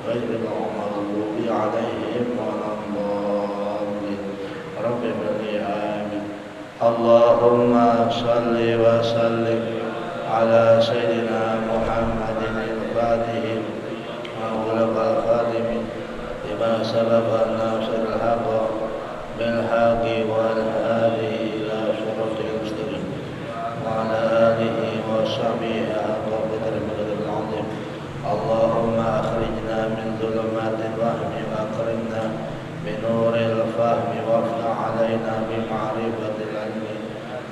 غير المغضوب عليهم ولا الضالين رب اغفر لي آمين. اللهم صل وسلم على سيدنا محمد الفاتح وأغلق الخاتم لما سبق الناصر الحق بالحق والهادي إلى صراط المستقيم وعلى آله وصحبه حق قدر العظيم. اللهم أخرجنا من ظلمات الوهم وأكرمنا بنور الفهم وافتح علينا بمعرفة العلم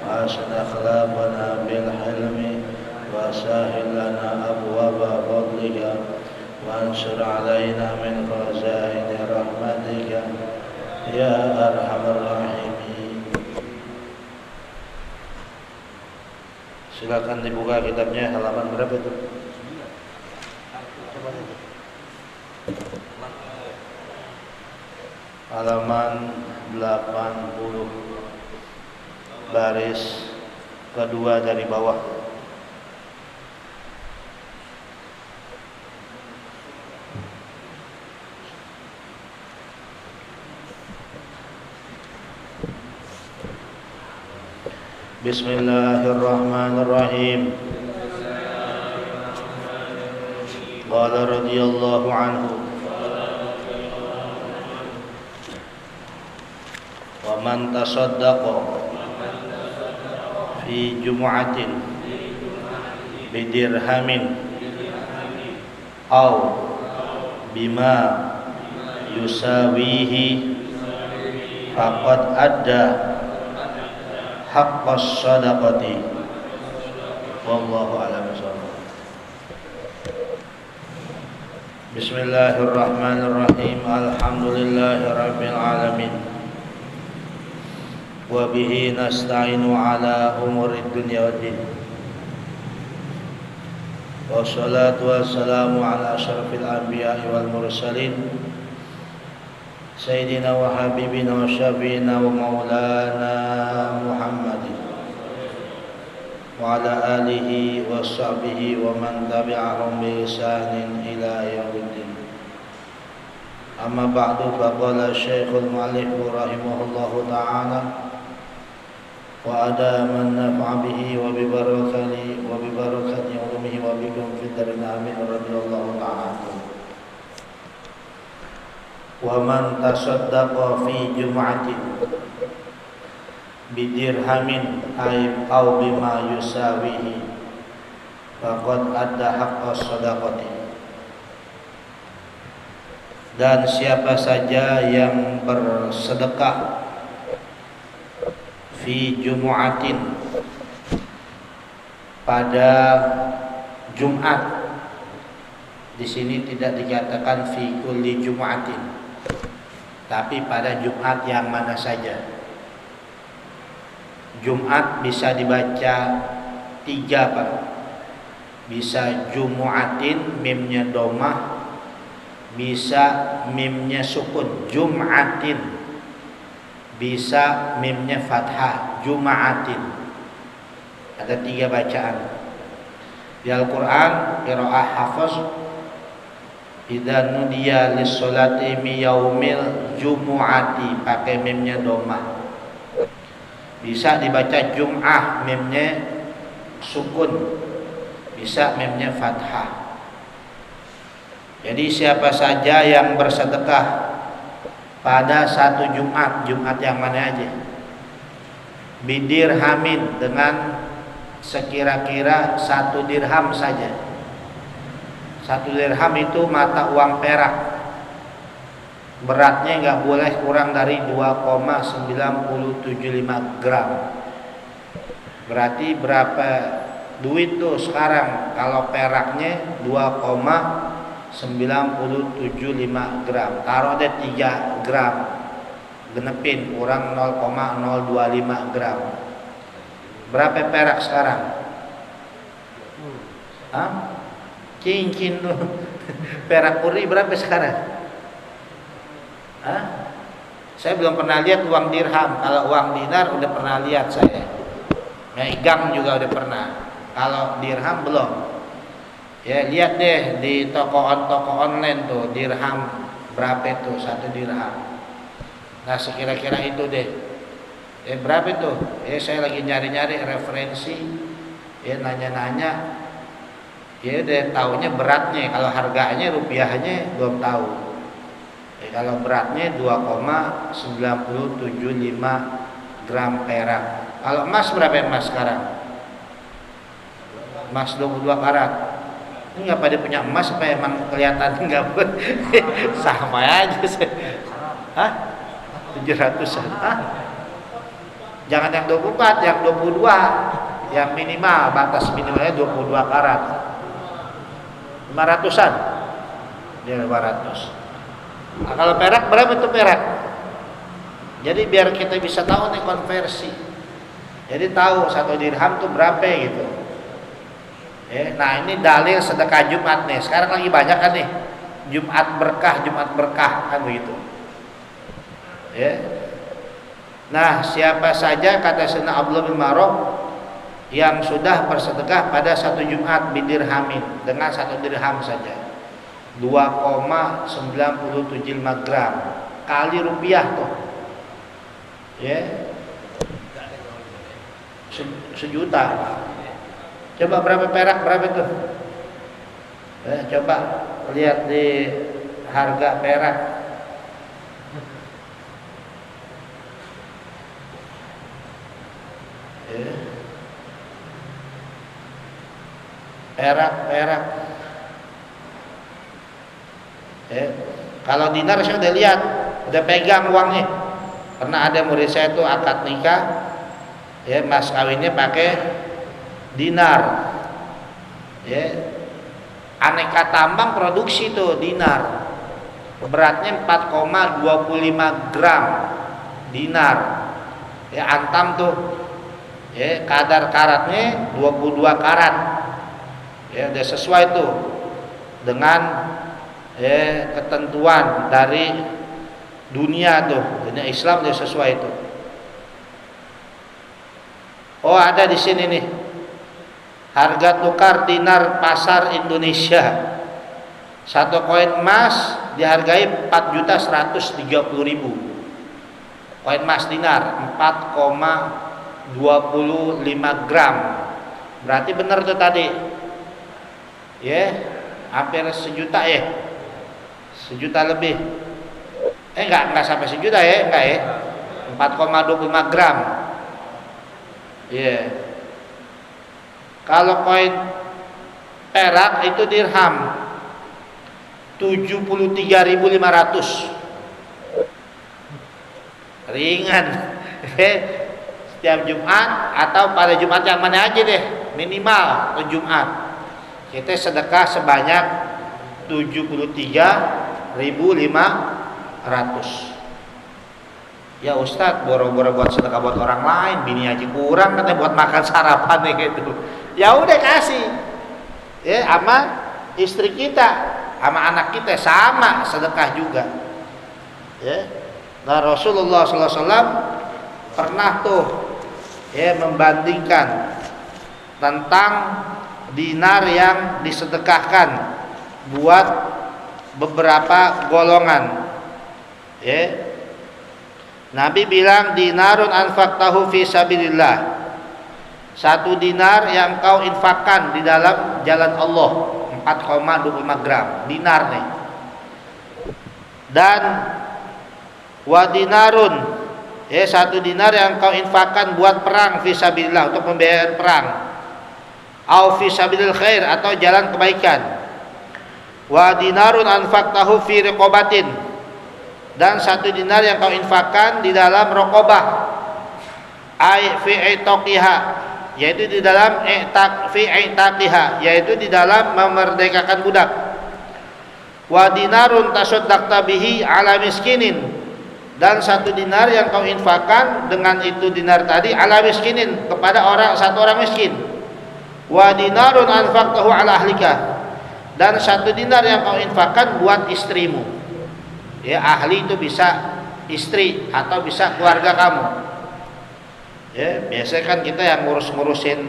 وأحسن أخلاقنا بالحلم وسهل لنا أبواب فضلك وانشر علينا من خزائن رحمتك يا أرحم الراحمين. Silakan dibuka kitabnya, halaman berapa itu? Halaman 80, baris kedua dari bawah. Bismillahirrahmanirrahim. Qala radhiyallahu anhu wa man tasaddaqa fi jumu'atin bidirhamin aw bima yusawihi faqad adda haqqas sadaqati wallahu a'lam bishawab. Bismillahirrahmanirrahim. Alhamdulillahirabbil alamin. Wa bihi nasta'inu ala umurid dunya waddin. Wassalatu wassalamu ala asyrafil anbiya'i wal mursalin Sayyidina wa habibina wa syafiina wa maulana Muhammadin wa ala alihi wa sahbihi wa man tabi'ahum bi ihsanin ila yaumiddin. Amma ba'du, faqala Syekhul Mu'allif rahimahullahu ta'ala wa adama an-naf'a bihi wa bi barakati ulumihi wa bikum fid darin amin radhiyallahu ta'ala. Wa man tasaddaqa fi jum'atin bidirhamin aw bima yusawihi faqad adda haqqas sadaqati. Dan siapa saja yang bersedekah fi jum'atin pada Jumat, di sini tidak dikatakan fi kulli jum'atin, tapi pada Jumat yang mana saja. Jumat bisa dibaca 3 Pak. Bisa jumu'atin, mimnya domah, bisa mimnya sukun, jum'atin, bisa mimnya fathah, juma'atin. Ada 3 bacaan. Di Al-Quran, qiraah hafaz, idza nudiya lis-sholati mi yaumil jumu'ati, pakai mimnya domah. Bisa dibaca jum'ah, mimnya sukun, bisa mimnya fathah. Jadi siapa saja yang bersedekah pada satu Jumat, Jumat yang mana aja, bidirhamin, dengan sekira-kira 1 dirham saja. 1 dirham itu mata uang perak, beratnya nggak boleh kurang dari 2,975 gram. Berarti berapa duit tuh sekarang kalau peraknya 2,975 gram. Taruh deh 3 gram, genepin kurang 0,025 gram. Berapa perak sekarang? Cincin tuh. Perak puri berapa sekarang? Saya belum pernah lihat uang dirham. Kalau uang dinar udah pernah lihat saya. Megang juga udah pernah. Kalau dirham belum. Ya lihat deh di toko online tuh dirham berapa itu 1 dirham. Nah sekira-kira itu deh. Berapa itu? Saya lagi nyari-nyari referensi. Nanya-nanya. Deh taunya beratnya. Kalau harganya rupiahnya belum tahu. Kalau beratnya 2,975 gram perak. Kalau emas berapa emas sekarang? Emas 22 karat. Ini nggak pada punya emas apa emang kelihatan nggak sama aja sih. Hah? 700-an. Hah? Jangan yang 24, yang 22. Yang minimal, batas minimalnya 22 karat. 500-an. Dia 500. Nah, kalau perak berapa itu perak? Jadi biar kita bisa tahu nih konversi. Jadi tahu 1 dirham tuh berapa gitu. Nah ini dalil sedekah Jumat nih. Sekarang lagi banyak kan nih Jumat berkah kan begitu. Nah siapa saja kata Sayyidina Abdullah bin Marok yang sudah bersedekah pada 1 Jumat bidirhamin dengan 1 dirham saja 2,975 gram kali rupiah tuh sejuta. Coba berapa perak berapa itu? Coba lihat di harga perak. Perak. Kalau dinar saya udah lihat, udah pegang uangnya. Pernah ada murid saya tuh akad nikah, mas kawinnya pakai dinar. Aneka tambang produksi tuh dinar. Beratnya 4,25 gram dinar. Antam tuh. Kadar karatnya 22 karat. Udah sesuai tuh dengan ketentuan dari dunia tuh. Dunia Islam udah sesuai tuh. Oh, ada di sini nih. Harga tukar dinar pasar Indonesia. 1 koin emas dihargai 4.130.000. Koin emas dinar 4,25 gram. Berarti benar tuh tadi. Hampir sejuta sejuta lebih. Enggak sampai sejuta enggak 4,25 gram. Kalau koin perak itu dirham 73.500. Ringan. Setiap Jumat atau pada Jumat yang mana aja deh, minimal ke Jumat kita sedekah sebanyak 73.500. Ya Ustadz, boro-boro buat sedekah buat orang lain, bini aja kurang katanya buat makan sarapan gitu. Ya udah kasih. Sama istri kita, sama anak kita sama sedekah juga. Nah Rasulullah SAW pernah tuh membandingkan tentang dinar yang disedekahkan buat beberapa golongan. Nabi bilang dinarun anfaqtahu fi sabilillah. 1 dinar yang kau infakkan di dalam jalan Allah 4,25 gram dinar nih. Dan wa dinarun 1 dinar yang kau infakkan buat perang fi sabilillah untuk pembiayaan perang. Au fi sabilil khair atau jalan kebaikan. Wa dinarun anfaqtahu fi riqabatin. Dan 1 dinar yang kau infakkan di dalam raqabah. Ai fi itaqiha, yaitu di dalam yaitu di dalam memerdekakan budak. Wa dinarun tasaddaqta bihi ala miskinin. Dan 1 dinar yang kau infakkan dengan itu dinar tadi ala miskinin kepada satu orang miskin. Wa dinarun anfaqtahu ala ahlika. Dan 1 dinar yang kau infakkan buat istrimu. Ahli itu bisa istri atau bisa keluarga kamu. Biasanya kan kita yang ngurusin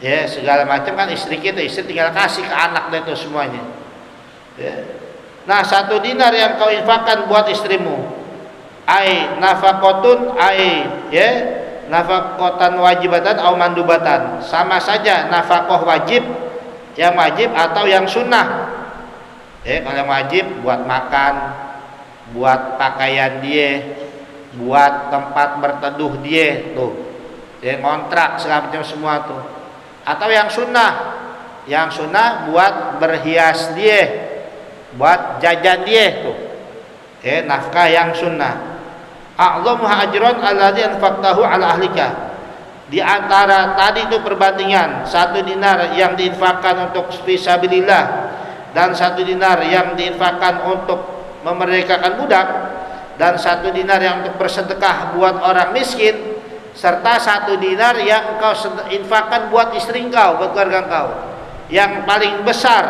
Ya, segala macam kan istri kita, istri tinggal kasih ke anak itu semuanya. Ya. Nah, 1 dinar yang kau infakkan buat istrimu, ai nafaqatun ai ya, nafaqatan wajibatan au mandubatan. Sama saja nafkah wajib, yang wajib atau yang sunnah. Ya, kalau yang wajib buat makan, buat pakaian dia, buat tempat berteduh dia tuh. Ya, ngontrak segala macam semua tuh. Atau yang sunnah buat berhias dia, buat jajan dia tuh. Nafkah yang sunnah. A'dhamu ajran alladzi anfaqtahu ala ahlika. Di antara tadi itu perbandingan 1 dinar yang diinfakkan untuk fisabilillah dan 1 dinar yang diinfakkan untuk memerdekakan budak dan 1 dinar yang untuk bersedekah buat orang miskin, serta 1 dinar yang engkau infakkan buat istri engkau, buat keluarga engkau. Yang paling besar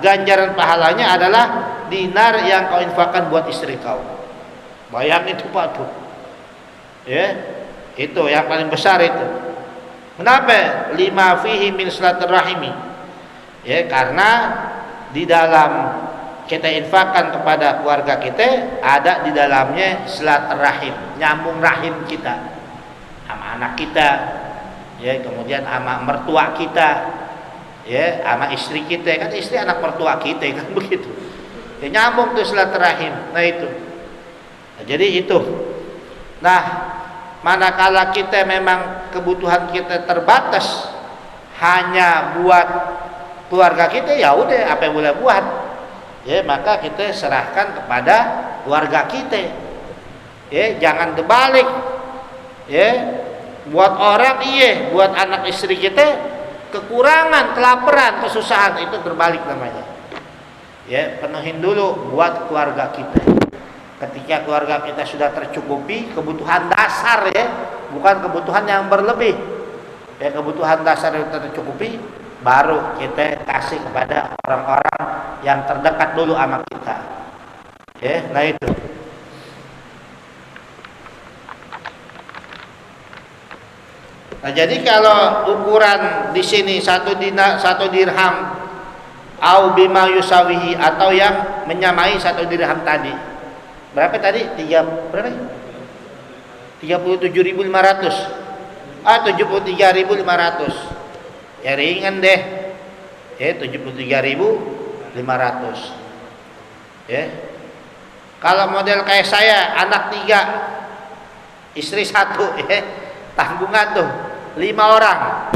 ganjaran pahalanya adalah dinar yang kau infakkan buat istri kau. Bayang itu Pak tuh. Ya, itu yang paling besar itu. Kenapa? Lima fihi min silaturahimi. Ya, karena di dalam kita infakkan kepada keluarga kita, ada di dalamnya silaturahim, nyambung rahim kita sama anak kita, ya, kemudian sama mertua kita, ya, sama istri kita, kan istri anak mertua kita kan begitu. Ya, nyambung tuh silaturahim. Nah itu. Nah, jadi itu. Nah, manakala kita memang kebutuhan kita terbatas hanya buat keluarga kita, ya udah apa yang boleh buat. Ya, maka kita serahkan kepada keluarga kita. Ya, jangan dibalik. Ya, buat orang iya, buat anak istri kita kekurangan, kelaparan, kesusahan, itu terbalik namanya. Ya, penuhin dulu buat keluarga kita. Ketika keluarga kita sudah tercukupi kebutuhan dasar, ya, bukan kebutuhan yang berlebih. Ya, kebutuhan dasar yang tercukupi, baru kita kasih kepada orang-orang yang terdekat dulu sama kita. Ya, nah itu. Nah, jadi kalau ukuran di sini 1 dinar, 1 dirham au bima yusawihi, atau yang menyamai 1 dirham tadi. Berapa tadi? 37.500. 73.500. Ya ringan deh. Ya 73.500. Ya. Kalau model kayak saya, anak 3, istri 1, ya, tanggungan tuh 5 orang.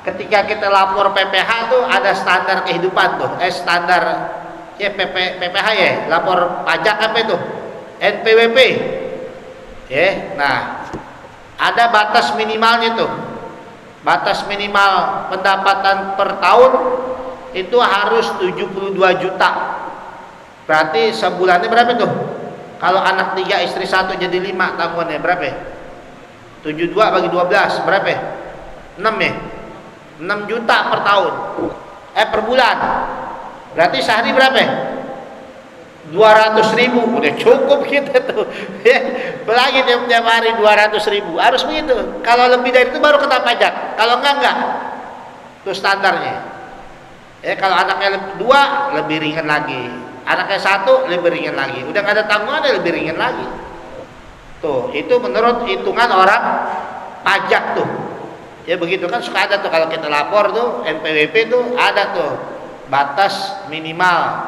Ketika kita lapor PPH tuh ada standar kehidupan tuh, standar ya PPH ya, lapor pajak apa itu? NPWP. Ya, nah ada batas minimalnya tuh. Batas minimal pendapatan per tahun itu harus 72 juta. Berarti sebulannya berapa tuh? Kalau anak 3 istri 1 jadi 5 tanggungannya berapa? 72 bagi 12 berapa? 6 ya? 6 juta per tahun. Per bulan. Berarti sehari berapa? 200.000. Udah cukup kita tuh. Apalagi tiap hari 200.000. Harus begitu. Kalau lebih dari itu baru kena pajak. Kalau enggak. Itu standarnya. Kalau anaknya 2 lebih ringan lagi. Anaknya 1 lebih ringan lagi. Udah nggak ada tanggungan lebih ringan lagi. Tuh, itu menurut hitungan orang pajak tuh. Ya begitu kan suka ada tuh kalau kita lapor tuh NPWP tuh ada tuh batas minimal.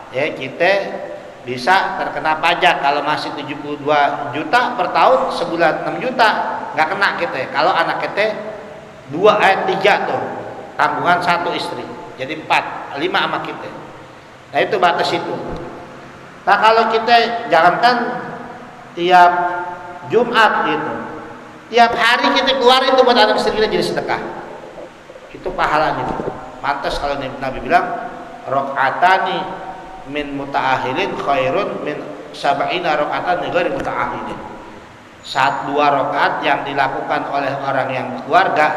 Ya kita bisa terkena pajak kalau masih 72 juta per tahun, sebulan 6 juta nggak kena kita. Kalau anak kita 3 tuh tanggungan 1 istri, jadi 4, 5 sama kita. Nah itu batas itu. Nah kalau kita jangankan tiap Jumat gitu, tiap hari kita keluar itu buat anak istri kita jadi sedekah, itu pahalanya. Pantas kalau Nabi bilang rakaatani min muta'ahilin khairun min sab'ina rakaatan min ghairi muta'ahilin. 2 rakaat yang dilakukan oleh orang yang keluarga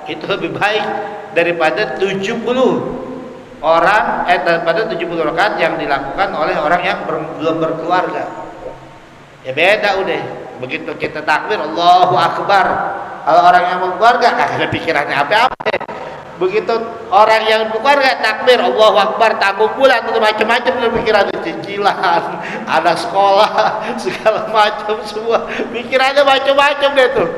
itu lebih baik daripada 70 orang daripada 70 rakaat yang dilakukan oleh orang yang belum berkeluarga. Ya beda udah. Begitu kita takbir Allahu Akbar, kalau orang yang berkeluarga kagak ada pikirannya apa-apa. Begitu orang yang keluarga takbir Allahu Akbar, tanggung pula tuh macam-macam pikiran, cicilan, anak sekolah, segala macam semua. Pikirannya macam-macam deh tuh.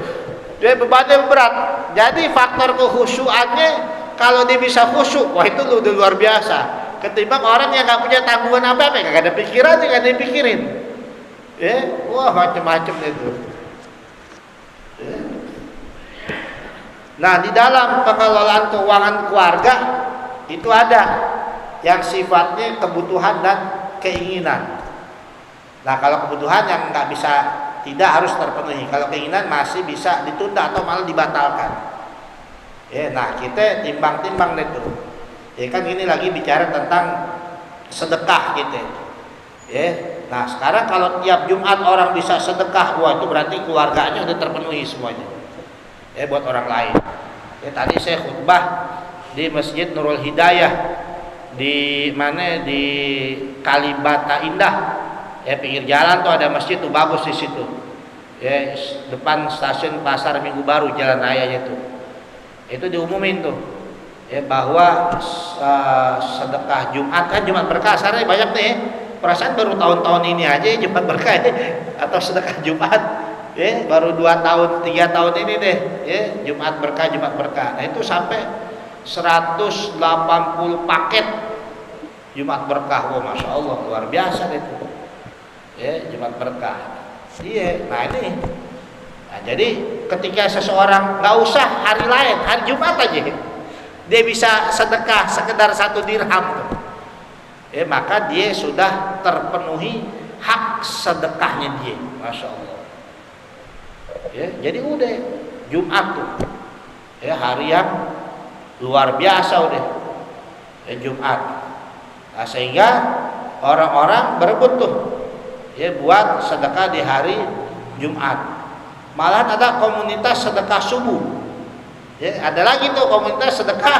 Dia bebannya berat. Jadi faktor kekhusyuannya kalau dia bisa khusyuk, wah itu udah luar biasa. Ketimbang orang yang nggak punya tanggungan apa-apa, nggak ada pikiran, nggak ada dipikirin. Wah macam-macam deh tuh. Nah, di dalam pengelolaan keuangan keluarga itu ada yang sifatnya kebutuhan dan keinginan. Nah, kalau kebutuhan yang nggak bisa, tidak harus terpenuhi. Kalau keinginan masih bisa ditunda atau malah dibatalkan. Nah kita timbang-timbang deh tuh. Kan ini lagi bicara tentang sedekah gitu. Nah sekarang kalau tiap Jumat orang bisa sedekah, wah itu berarti keluarganya udah terpenuhi semuanya. Buat orang lain. Tadi saya khutbah di Masjid Nurul Hidayah di mana, di Kalibata Indah. Pinggir jalan tuh ada masjid tuh bagus di situ. Depan stasiun Pasar Minggu Baru, jalan raya itu diumumin tuh bahwa sedekah Jumat, kan Jumat berkah sekarang banyak nih. Perasaan baru tahun-tahun ini aja Jumat berkah atau sedekah Jumat. Baru 2 tahun 3 tahun ini deh Jumat berkah. Nah itu sampai 180 paket Jumat berkah. Wah Masya Allah luar biasa deh tuh. Jumat berkah. Nah ini. Nah, jadi ketika seseorang nggak usah hari lain, hari Jumat aja dia bisa sedekah sekedar 1 dirham tuh. Maka dia sudah terpenuhi hak sedekahnya dia. Masya Allah. Jadi udah Jumat tuh hari yang luar biasa udah Jumat. Nah, sehingga orang-orang berebut tuh buat sedekah di hari Jumat. Malahan ada komunitas sedekah subuh. Ada lagi tuh komunitas sedekah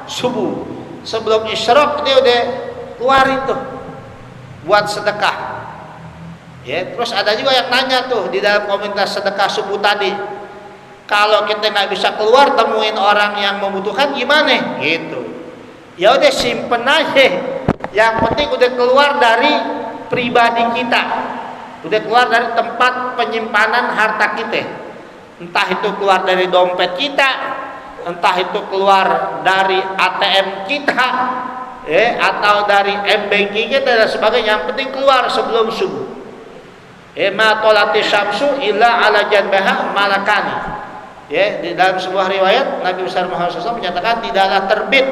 subuh. Sebelum isyraq dia udah keluarin tuh buat sedekah. Terus ada juga yang nanya tuh di dalam komunitas sedekah subuh tadi, kalau kita nggak bisa keluar temuin orang yang membutuhkan gimana? Gitu. Ya udah simpen aja. Yang penting udah keluar dari pribadi kita, udah keluar dari tempat penyimpanan harta kita. Entah itu keluar dari dompet kita, entah itu keluar dari ATM kita, atau dari m-banking kita dan sebagainya. Yang penting keluar sebelum subuh. Ma tolati syamsu illa ala janbaha malakani. Di dalam sebuah riwayat Nabi besar Muhammad SAW menyatakan tidaklah terbit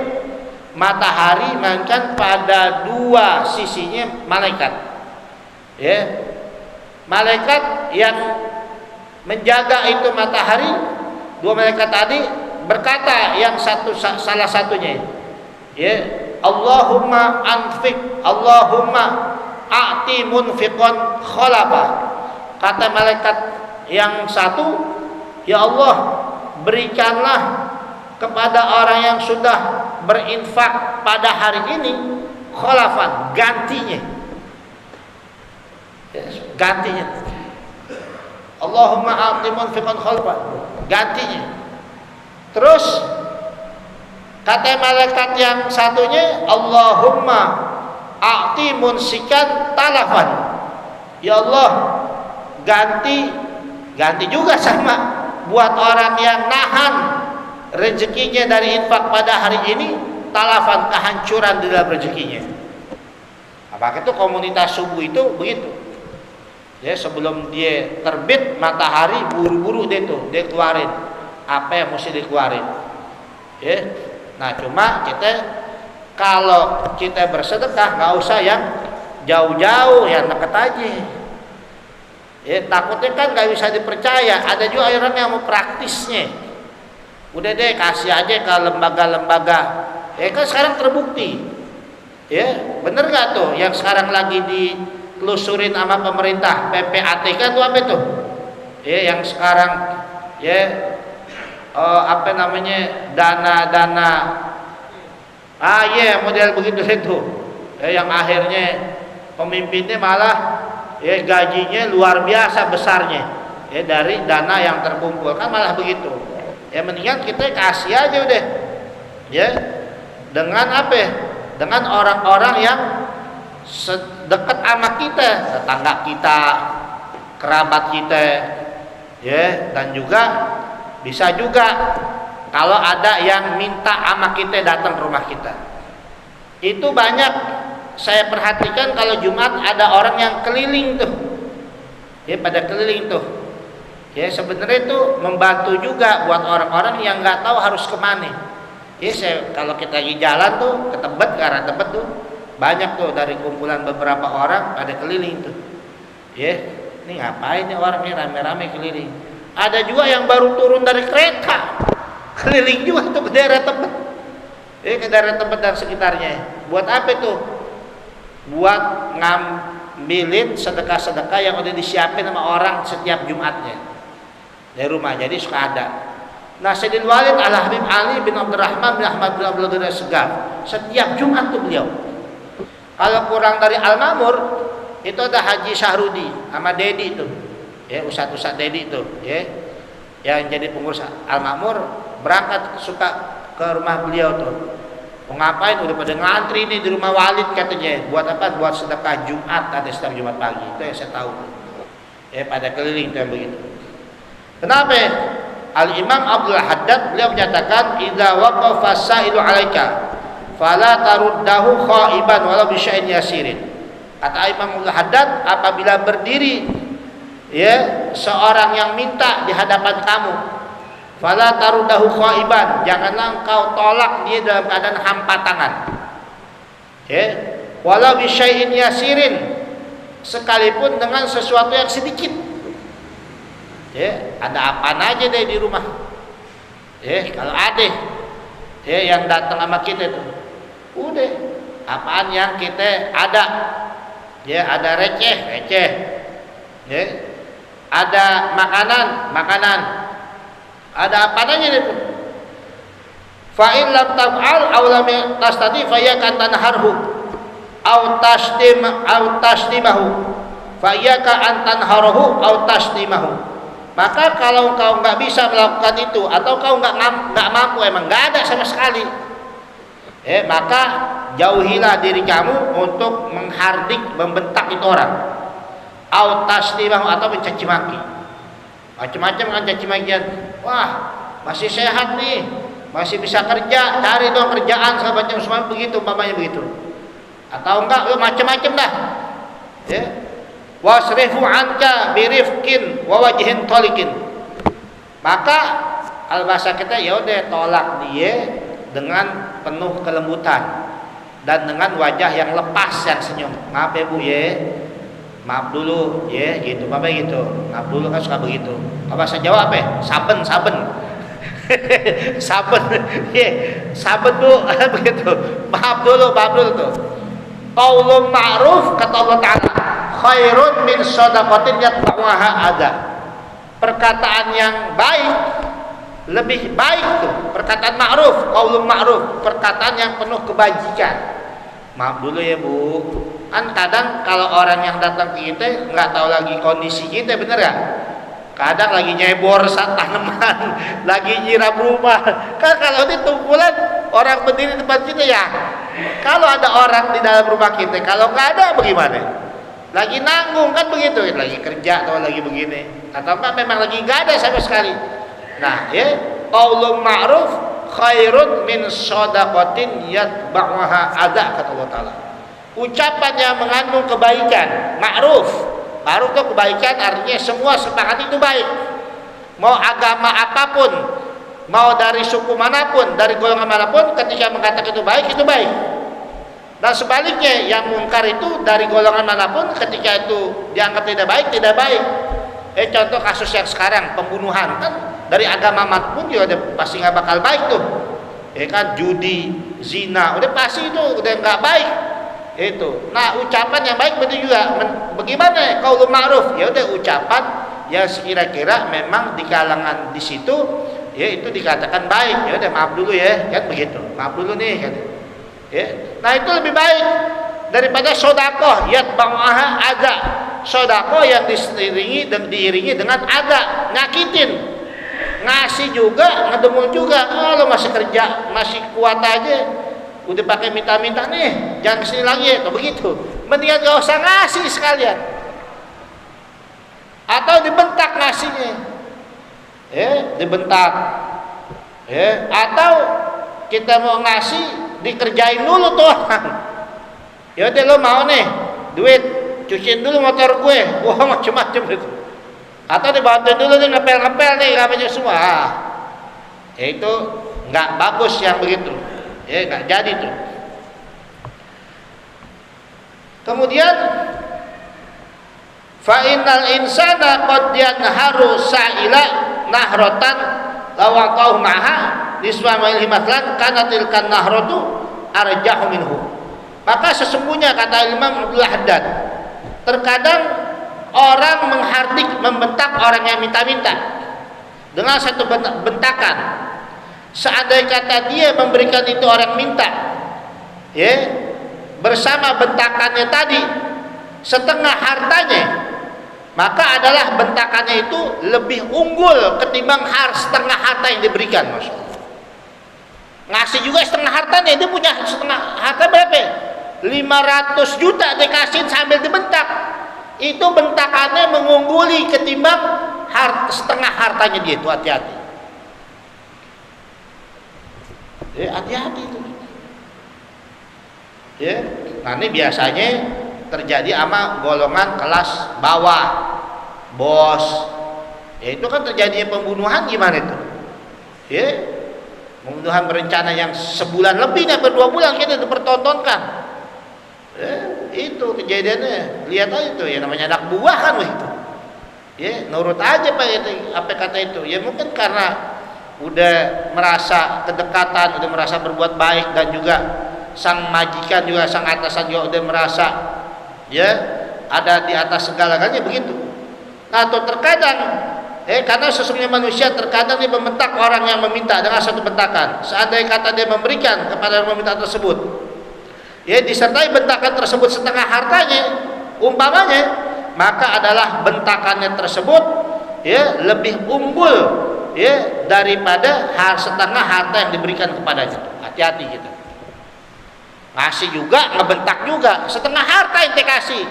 matahari melainkan pada 2 sisinya malaikat. Malaikat yang menjaga itu matahari, 2 malaikat tadi berkata yang salah satunya, Allahumma anfik, Allahumma a'ti munfiqan khalafa. Kata malaikat yang satu, ya Allah berikanlah kepada orang yang sudah berinfak pada hari ini khalafan, gantinya. Gantinya. Allahumma a'ti munfiqan khalafan, gantinya. Terus kata malaikat yang satunya, Allahumma a'ti munsikan talafan. Ya Allah ganti juga sama buat orang yang nahan rezekinya dari infak pada hari ini, talafan, kehancuran di dalam rezekinya. Apakah itu komunitas subuh itu begitu? Sebelum dia terbit matahari buru-buru dia keluarin apa yang mesti dikeluarin. Nah cuma kita kalau kita bersedekah nggak usah yang jauh-jauh, yang deket aja. Takutnya kan nggak bisa dipercaya. Ada juga orang yang mau praktisnya. Udah deh kasih aja ke lembaga-lembaga. Kan sekarang terbukti. Bener nggak tuh yang sekarang lagi ditelusurin sama pemerintah PPATK tuh apa tuh? Yang sekarang apa namanya dana model begitu itu. Yang akhirnya pemimpinnya malah gajinya luar biasa besarnya dari dana yang terkumpul, kan malah begitu. Mendingan kita kasih aja udah Ya, dengan apa? Dengan orang-orang yang dekat sama kita, tetangga kita, kerabat kita, ya, dan juga bisa juga kalau ada yang minta sama kita datang ke rumah kita. Itu banyak saya perhatikan kalau Jumat ada orang yang keliling tuh, ya, pada keliling tuh, ya, sebenarnya itu membantu juga buat orang-orang yang nggak tahu harus kemana. Ya, kalau kita lagi jalan tuh ke Tebet, ke arah Tebet tuh banyak tuh dari kumpulan beberapa orang pada keliling tuh. Ya, ini ngapain nih orang ini rame-rame keliling. Ada juga yang baru turun dari kereta keliling juga tuh ke daerah Tebet. Ke daerah Tebet dan sekitarnya. Buat apa tuh? Buat ngambilin sedekah-sedekah yang udah disiapin sama orang setiap Jumatnya dari rumah. Jadi suka ada. Nah, Sayyidil Walid Al-Habib Ali bin Abdurrahman bin Ahmad bin Abdul Qadir As-Segaf setiap Jumat tuh beliau. Kalau kurang dari Al-Mamur itu ada Haji Syahrudi sama Dedi itu, ya, Ustadz Dedi itu, ya, yang jadi pengurus Al-Mamur, berangkat suka ke rumah beliau tuh. Mau ngapain? Udah pada ngantri nih di rumah Walid katanya. Buat apa? Buat sedekah Jumat, ada setiap Jumat pagi. Itu yang saya tahu. Ya, pada keliling tuh yang begitu. Kenapa? Al-Imam Abdul Haddad beliau menyatakan idza waqafa as-sa'ilu 'alaika fala taruddahu khaiban walau bi syai'in yasirin. Kata Imam Abdul Haddad, apabila berdiri, ya, seorang yang minta di hadapan kamu, fala taruddahu khaiban, janganlah engkau tolak dia dalam keadaan hampa tangan. Ya, walau bi syai'in yasirin, sekalipun dengan sesuatu yang sedikit. Ya, ada apaan aja deh di rumah. Ya, kalau ada, ya, yang datang sama kita tuh, udah apaan yang kita ada. Ya, ada receh. Ya, ada makanan. Ada apaan aja deh tuh. Fa in lam taf'al aw lam tastati fa yaka tanharhu aw tashtimahu fa yaka an tanharuhu aw tashtimahu. Maka kalau kau nggak bisa melakukan itu atau kau nggak mampu, emang nggak ada sama sekali, maka jauhilah diri kamu untuk menghardik, membentak itu orang, atau mencaci maki, macam-macam kan caci makian. Wah, masih sehat nih, masih bisa kerja, cari dong kerjaan, segala macam, semua begitu, umpamanya begitu. Atau enggak, macam-macam dah, ya. Wasrifu anka birifkin wa wajhin tolikin. Maka al bahasa kita, ya udah tolak dia dengan penuh kelembutan dan dengan wajah yang lepas, yang senyum. Maaf ya Bu, ya, maaf dulu, ya, gitu, Bapak gitu. Maaf dulu kan suka begitu. Bahasa Jawa apa? Saben. saben ya, saben Bu, begitu. Maaf dulu tuh. Qaulun ma'ruf, kata Allah Ta'ala, khairun min shadaqatin yatba'uha adza. Perkataan yang baik lebih baik tuh, perkataan ma'ruf, qaulun ma'ruf, perkataan yang penuh kebajikan. Maaf dulu ya Bu, kan kadang kalau orang yang datang ke kita nggak tahu lagi kondisi kita, bener ya? Kadang lagi nyebor tanaman, lagi nyiram rumah. Kan kalau ini tumpulan orang berdiri di depan kita, ya, kalau ada orang di dalam rumah kita, kalau nggak ada bagaimana? Lagi nanggung kan begitu, lagi kerja atau lagi begini, atau kan memang lagi nggak ada sama sekali. Nah, ya, qaulun ma'ruf khairun min shadaqatin yatba'uha adza, kata Allah Ta'ala. Ucapan yang mengandung kebaikan, ma'ruf. Ma'ruf itu kebaikan, artinya semua sepakat itu baik. Mau agama apapun, mau dari suku manapun, dari golongan manapun, ketika mengatakan itu baik, itu baik. Dan sebaliknya, yang mungkar itu dari golongan manapun, ketika itu dianggap tidak baik. Contoh kasus yang sekarang, pembunuhan, kan dari agama manapun juga pasti nggak bakal baik tuh. Kan judi, zina, udah pasti itu udah nggak baik. Itu. Nah, ucapan yang baik betul juga. Bagaimana qaulun ma'ruf? Ya udah ucapan yang sekira-kira memang di kalangan di situ, ya, itu dikatakan baik. Ya udah, maaf dulu ya, kan begitu. Maaf dulu nih, kan. Ya. Nah, itu lebih baik daripada sedekah yatba'uha adza. Sedekah yang diiringi dengan adza, nyakitin ngasih juga, ngedemul juga. Oh, lo masih kerja, masih kuat aja, udah pakai minta-minta nih, jangan kesini lagi ya, begitu. Mendingan gak usah ngasih sekalian, atau dibentak ngasihnya, dibentak, atau kita mau ngasih dikerjain dulu tuh orang. Ya udah, lo mau nih duit, cuciin dulu motor gue, wah macam-macam itu. Atau dibantuin dulu nih, ngepel-ngepel nih apa semua. Itu nggak bagus yang begitu, nggak jadi tuh. Kemudian fa innal insana qad yanharu sa'ila nahratan lawaqahu maha liswamil himatlan kanatil kan nahratu arjahu minhu. Maka sesungguhnya, kata Imam Abdullah Haddad, terkadang orang menghardik, membentak orang yang minta-minta dengan satu bentakan. Seandainya kata dia memberikan itu orang minta, bersama bentakannya tadi setengah hartanya, maka adalah bentakannya itu lebih unggul ketimbang setengah harta yang diberikan. Masya Allah. Ngasih juga setengah hartanya, dia punya setengah harta berapa? 500 juta dikasih sambil dibentak. Itu bentakannya mengungguli ketimbang setengah hartanya dia. Itu hati-hati. Hati-hati itu. Nah ini biasanya terjadi sama golongan kelas bawah, bos. Itu kan terjadinya pembunuhan gimana itu? Pembunuhan berencana yang sebulan lebih, sampai 2 bulan kita dipertontonkan. Itu kejadiannya. Lihat aja itu, namanya anak buah kan begitu. Nurut aja apa kata itu. Mungkin karena udah merasa kedekatan, udah merasa berbuat baik, dan juga sang majikan juga, sang atasan juga udah merasa ada di atas segala-galanya begitu. Nah, atau terkadang karena sesungguhnya manusia terkadang dia membentak orang yang meminta dengan satu bentakan. Seandainya kata dia memberikan kepada yang meminta tersebut, disertai bentakan tersebut setengah hartanya umpamanya, maka adalah bentakannya tersebut lebih unggul daripada setengah harta yang diberikan kepadanya. Hati-hati gitu. Ngasih juga, ngebentak juga, setengah harta yang dikasih,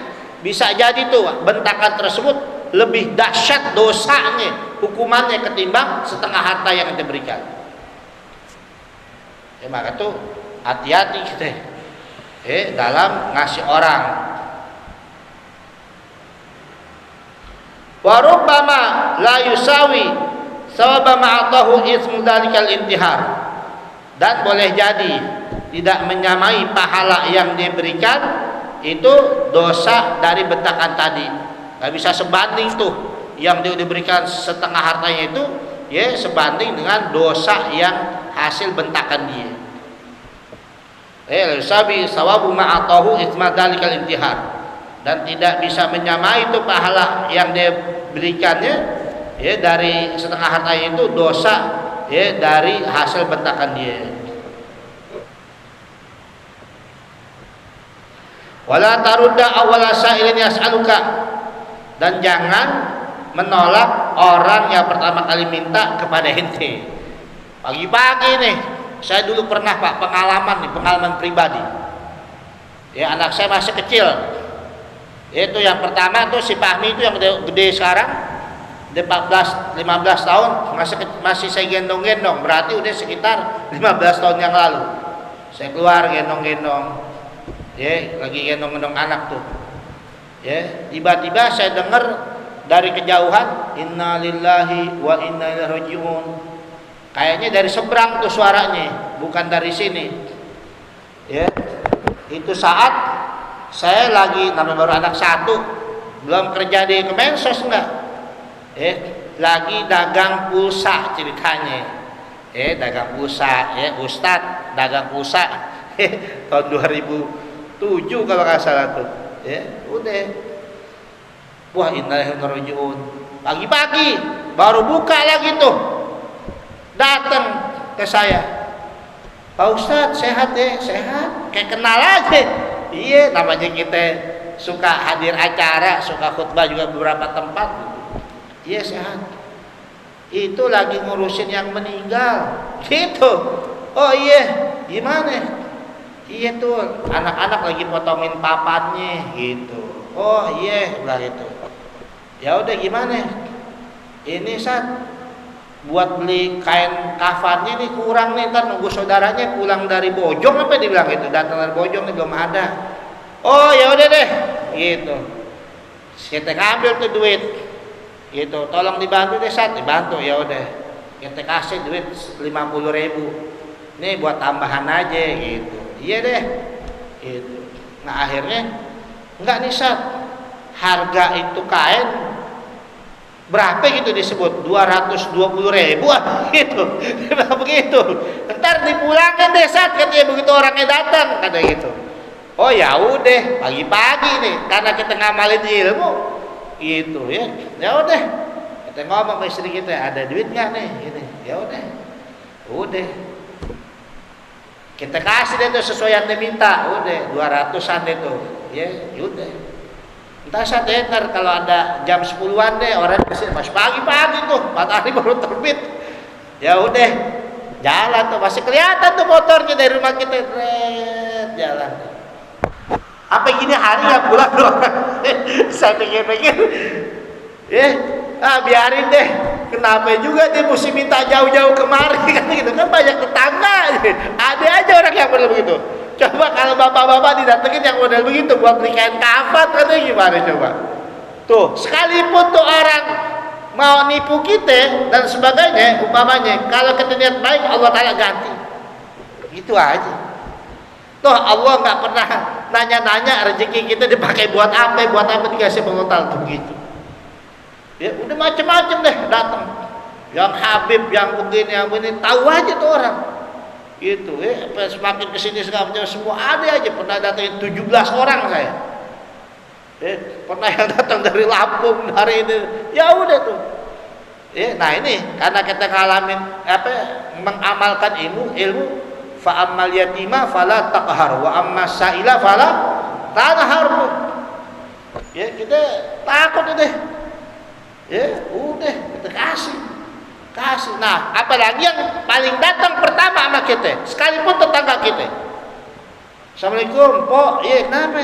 bisa jadi tuh bentakan tersebut lebih dahsyat dosanya, hukumannya ketimbang setengah harta yang diberikan. Maka tuh hati-hati kita dalam ngasih orang. Wa rubbama la yusawi sawaba ma'atahu ismu dalikal intihar. Dan boleh jadi tidak menyamai pahala yang diberikan itu dosa dari bentakan tadi. Gak bisa sebanding tuh yang diberikan setengah hartanya itu sebanding dengan dosa yang hasil bentakan dia. Sabi sawabu ma'atahu isma dalikal intihar. Dan tidak bisa menyamai itu pahala yang dia berikannya dari setengah hartanya itu dosa dari hasil bentakan dia. Wala tarudda awwala sa'ilin yas'aluka, dan jangan menolak orang yang pertama kali minta kepada ente. Pagi-pagi nih, saya dulu pernah Pak pengalaman pribadi. Anak saya masih kecil. Itu yang pertama tuh si Fahmi itu yang gede sekarang, dia 14-15 tahun, masih saya gendong-gendong, berarti udah sekitar 15 tahun yang lalu. Saya keluar gendong-gendong. Lagi gendong-gendong anak tuh. Tiba-tiba saya dengar dari kejauhan, innalillahi wa inna ilaihi rajiun. Kayaknya dari seberang tuh suaranya, bukan dari sini. Itu saat saya lagi, namanya baru anak satu, belum kerja di Kemensos enggak. Lagi dagang pulsa ceritanya. Dagang pulsa, Ustadz dagang pulsa. Tahun 2007 kalau nggak salah tuh. Udah. Wah, innalillahi wa inna ilaihi rajiun. Pagi-pagi baru buka lagi tuh. Datang ke saya. Pak Ustadz sehat sehat. Kayak kenal aja. Iya, namanya kita suka hadir acara, suka khutbah juga beberapa tempat. Iya sehat. itu lagi ngurusin yang meninggal. Gitu. Oh iya, gimana? Iya tuh, anak-anak lagi potongin papannya gitu. Oh iya, udah itu. Ya udah gimana? Ini Sat, buat beli kain kafannya nih kurang nih, ntar nunggu saudaranya pulang dari Bojong apa dibilang gitu, datang dari Bojong nih belum ada. Oh ya udah deh, gitu. Kita ambil tuh duit, gitu. Tolong dibantu deh Sat, dibantu ya udah. Kita kasih duit 50.000. Nih buat tambahan aja gitu. Iya deh, gitu. Nah akhirnya enggak nih Sat, harga itu kain berapa gitu disebut 220.000 gitu. Begitu. Ntar dipulangin deh Sat, katanya begitu orangnya datang kata gitu. Oh ya udah, pagi-pagi nih karena kita ngamalin ilmu gitu ya. Ya udah. Kita ngomong ke istri kita, ada duit nggak nih? Gitu. Ya udah. Udah. Kita kasih deh tuh sesuai yang dia minta. Udah 200-an deh tuh. Ya, udah. Entah Sat ya, ntar kalau ada jam 10-an deh orang kesini, masih pagi-pagi tuh, matahari baru terbit. Ya udah, jalan tuh, masih kelihatan tuh motornya dari rumah kita, jalan. Apa gini hari nggak pulang doang? Saya pikir-pikir, biarin deh. Kenapa juga dia mesti minta jauh-jauh kemari kan gitu kan, banyak tetangga. Ada aja orang yang model begitu. Coba kalau bapak-bapak didatengin yang model begitu buat beli kain kafan, katanya gimana coba? Tuh, sekalipun tuh orang mau nipu kita dan sebagainya, umpamanya kalau kita niat baik Allah Ta'ala ganti. Gitu aja. Tuh Allah nggak pernah nanya-nanya rezeki kita dipakai buat apa dikasih Allah Ta'ala begitu. Ya udah macam-macam deh datang. Yang Habib, yang begini, tahu aja tuh orang. Gitu semakin kesini sekarang semua ada aja. Pernah datangin 17 orang saya. Pernah yang datang dari Lampung, dari ini. Ya udah tuh. Nah ini karena kita ngalamin mengamalkan ilmu fa ammal yatima fala taqhar wa amma sa'ila fala tanhar. Ya kita takut deh. Ya udah kita kasih. Nah apalagi yang paling datang pertama sama kita, sekalipun tetangga kita. Assalamualaikum Pok, iya kenapa?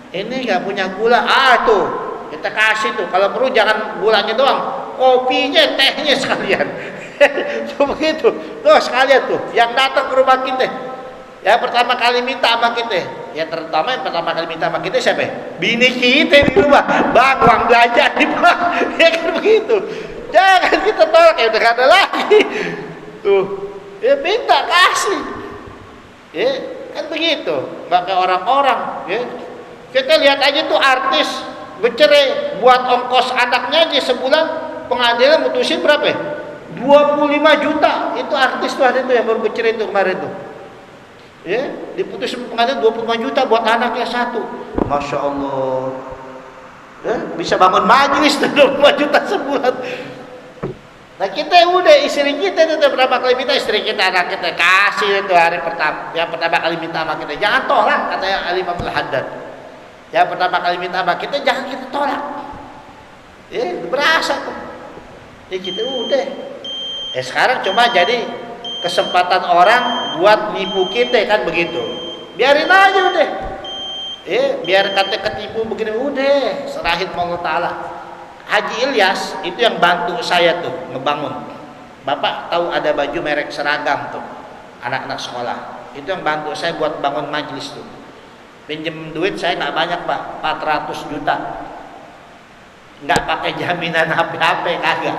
Ini nggak punya gula. Tuh kita kasih tuh, kalau perlu jangan gulanya doang, kopinya, tehnya sekalian. Cuma gitu, tuh sekalian tuh yang datang ke rumah kita. Ya pertama kali minta sama kita, ya terutama yang pertama kali minta sama kita siapa? Bini kita di rumah, bang uang belanja nih bang, ya kan begitu. Jangan kita tolak, ya udah gak ada lagi. Tuh, ya minta kasih. Ya kan begitu, nggak kayak orang-orang. Ya kita lihat aja tuh artis bercerai, buat ongkos anaknya aja sebulan pengadilan mutusin berapa? 25 juta. Itu artis tuh ada tuh yang baru bercerai tuh kemarin tuh. Ya, diputus pengadilan 25 juta buat anaknya satu. Masya Allah. Ya, bisa bangun majelis tuh 25 juta sebulan. Nah kita udah istri kita itu pertama kali minta, istri kita anak kita kasih itu hari pertama. Yang pertama kali minta sama kita jangan tolak, katanya Al-Imam Al-Haddad. Yang pertama kali minta sama kita jangan kita tolak. Berasa tuh. Kita udah. Sekarang cuma jadi kesempatan orang buat nipu kita kan begitu. Biarin aja udah. Biar kata ketipu begini udah, serahin sama Allah Ta'ala. Haji Ilyas itu yang bantu saya tuh ngebangun. Bapak tahu ada baju merek seragam tuh anak-anak sekolah. Itu yang bantu saya buat bangun majelis tuh. Pinjem duit saya nggak banyak Pak, 400 juta. Nggak pakai jaminan HP kagak.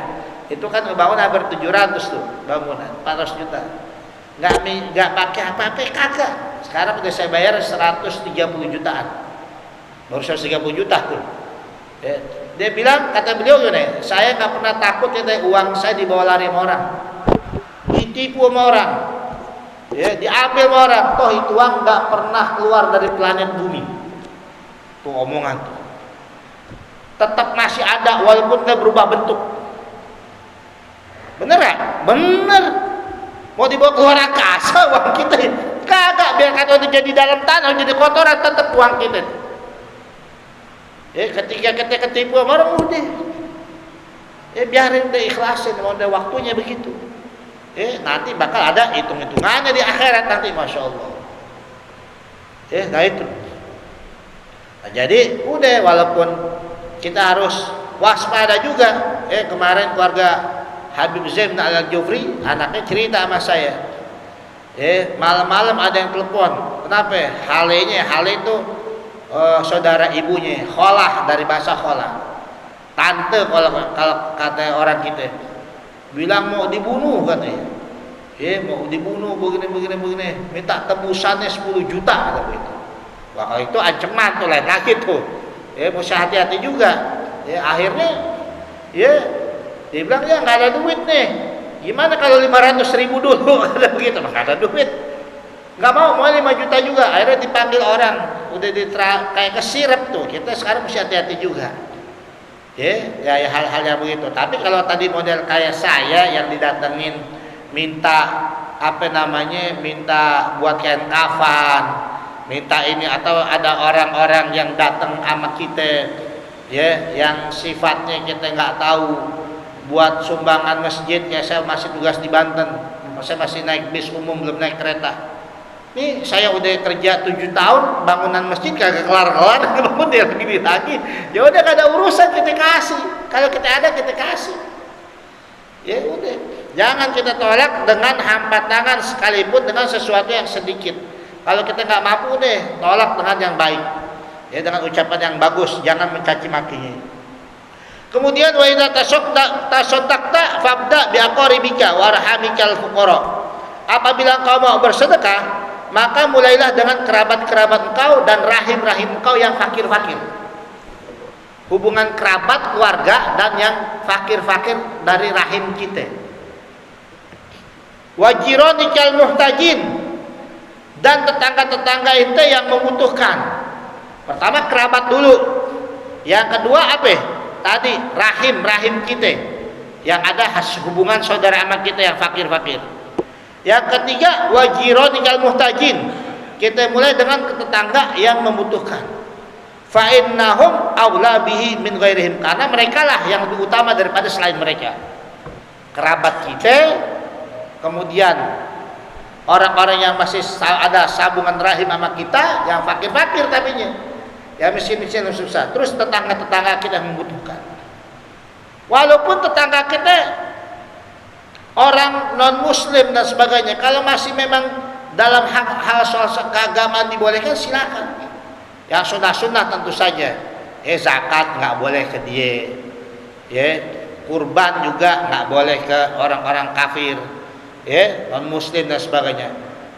Itu kan ngebangun hampir 700 tuh bangunan, 400 juta. Nggak pakai apa-apa kagak. Sekarang udah saya bayar 130 jutaan. Baru 130 juta tuh. Dia bilang, kata beliau gini, saya nggak pernah takut ya uang saya dibawa lari sama orang, ditipu sama orang, diambil sama orang. Toh itu uang nggak pernah keluar dari planet bumi. Tuh omongan tuh. Tetap masih ada walaupun nggak berubah bentuk. Bener ya? Bener. Mau dibawa keluar angkasa uang kita, kagak. Biar kata itu jadi dalam tanah, jadi kotoran, tetap uang kita. Ketika kita ketipu sama orang udah. Biarin deh, ikhlasin, mau ada waktunya begitu. Nanti bakal ada hitung-hitungannya di akhirat nanti, masya Allah. Nah itu. Nah, jadi udah, walaupun kita harus waspada juga. Kemarin keluarga Habib Zain Al-Jufri, anaknya cerita sama saya. Malam-malam ada yang telepon. Kenapa? Hale itu saudara ibunya, kholah, dari bahasa kholah. Tante kalau kata orang kita. Bilang mau dibunuh katanya. Mau dibunuh begini. Minta tebusannya 10 juta kata begitu. Wah, kalau itu ancaman tuh, lain lagi tuh. Mesti hati-hati juga. Akhirnya dia bilang ya nggak ada duit nih. Gimana kalau 500.000 dulu? Ada begitu, maka ada duit. Nggak mau 5 juta juga. Akhirnya dipanggil orang, udah kayak kesirep tuh. Kita sekarang mesti hati-hati juga. Ya hal-hal yang begitu. Tapi kalau tadi model kayak saya yang didatengin minta minta buat kain kafan, minta ini, atau ada orang-orang yang datang sama kita, yang sifatnya kita nggak tahu, buat sumbangan masjid. Saya masih tugas di Banten, saya masih naik bis umum, belum naik kereta. Nih saya udah kerja 7 tahun, bangunan masjid kagak kelar-kelar, bangun dia begini lagi. Ya udah, gak ada urusan, kita kasih. Kalau kita ada, kita kasih. Ya udah, jangan kita tolak dengan hampa tangan, sekalipun dengan sesuatu yang sedikit. Kalau kita nggak mampu deh, tolak dengan yang baik. Dengan ucapan yang bagus, jangan mencaci makinya. Kemudian wa idza tasaddaqta fabda bi aqribika warhamikal fuqara. Apabila engkau mau bersedekah, maka mulailah dengan kerabat-kerabat engkau dan rahim-rahim engkau yang fakir-fakir. Hubungan kerabat, keluarga, dan yang fakir-fakir dari rahim kita. Wajironikal muhtajin, dan tetangga-tetangga itu yang membutuhkan. Pertama kerabat dulu. Yang kedua apa? Tadi rahim kita, yang ada hubungan saudara sama kita yang fakir-fakir. Yang ketiga wajironikal muhtajin, kita mulai dengan tetangga yang membutuhkan. Fa innahum aula bihi min ghairihim, karena mereka lah yang lebih utama daripada selain mereka. Kerabat kita, kemudian orang-orang yang masih ada sabungan rahim sama kita, yang fakir-fakir tapinya, yang miskin-miskin yang susah. Terus tetangga-tetangga kita yang membutuhkan. Walaupun tetangga kita orang non muslim dan sebagainya, kalau masih memang dalam hal soal keagamaan dibolehkan, silakan. Yang sunnah-sunnah tentu saja. Zakat nggak boleh ke dia. Kurban juga nggak boleh ke orang-orang kafir, non muslim dan sebagainya.